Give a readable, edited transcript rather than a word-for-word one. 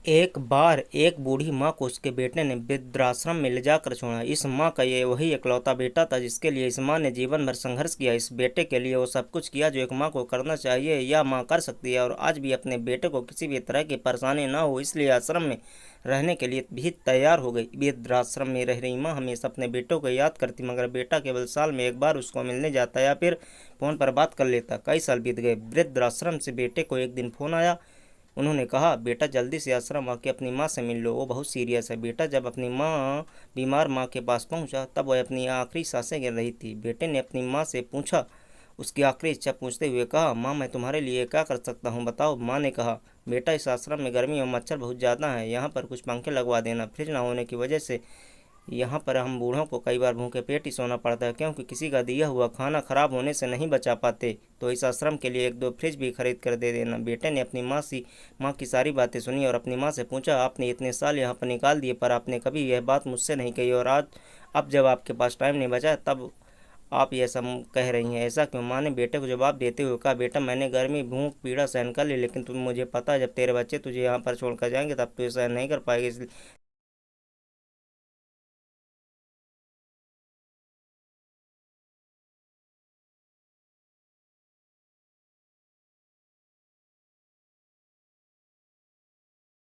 एक बार एक बूढ़ी माँ को उसके बेटे ने वृद्धाश्रम में ले जाकर छोड़ा। इस माँ का ये वही इकलौता बेटा था जिसके लिए इस माँ ने जीवन भर संघर्ष किया। इस बेटे के लिए वो सब कुछ किया जो एक माँ को करना चाहिए या माँ कर सकती है, और आज भी अपने बेटे को किसी भी तरह की परेशानी ना हो इसलिए आश्रम में रहने के लिए भी तैयार हो गई। वृद्धाश्रम में रह रही माँ हमेशा अपने बेटों को याद करती, मगर बेटा केवल साल में एक बार उसको मिलने जाता या फिर फ़ोन पर बात कर लेता। कई साल बीत गए। वृद्धाश्रम से बेटे को एक दिन फ़ोन आया। उन्होंने कहा, बेटा जल्दी से आश्रम आके अपनी माँ से मिल लो, वो बहुत सीरियस है। बेटा जब अपनी बीमार माँ के पास पहुंचा तब वह अपनी आखिरी सांसें गिन रही थी। बेटे ने अपनी माँ से पूछा, उसकी आखिरी इच्छा पूछते हुए कहा, माँ मैं तुम्हारे लिए क्या कर सकता हूँ बताओ। माँ ने कहा, बेटा इस आश्रम में गर्मी और मच्छर बहुत ज़्यादा है, यहाँ पर कुछ पंखे लगवा देना। फ्रिज ना होने की वजह से यहाँ पर हम बूढ़ों को कई बार भूखे पेट ही सोना पड़ता है, क्योंकि किसी का दिया हुआ खाना खराब होने से नहीं बचा पाते। तो इस आश्रम के लिए एक दो फ्रिज भी खरीद कर दे देना। बेटे ने अपनी माँ की सारी बातें सुनी और अपनी माँ से पूछा, आपने इतने साल यहाँ पर निकाल दिए पर आपने कभी यह बात मुझसे नहीं कही, और आज अब जब आपके पास टाइम नहीं बचा तब आप ये सब कह रही हैं, ऐसा क्यों। माँ ने बेटे को जवाब देते हुए कहा, बेटा मैंने गर्मी भूख पीड़ा सहन कर ली, लेकिन तुम मुझे पता है जब तेरे बच्चे तुझे यहाँ पर छोड़कर जाएंगे तब तो ये सहन नहीं कर पाएगी, इसलिए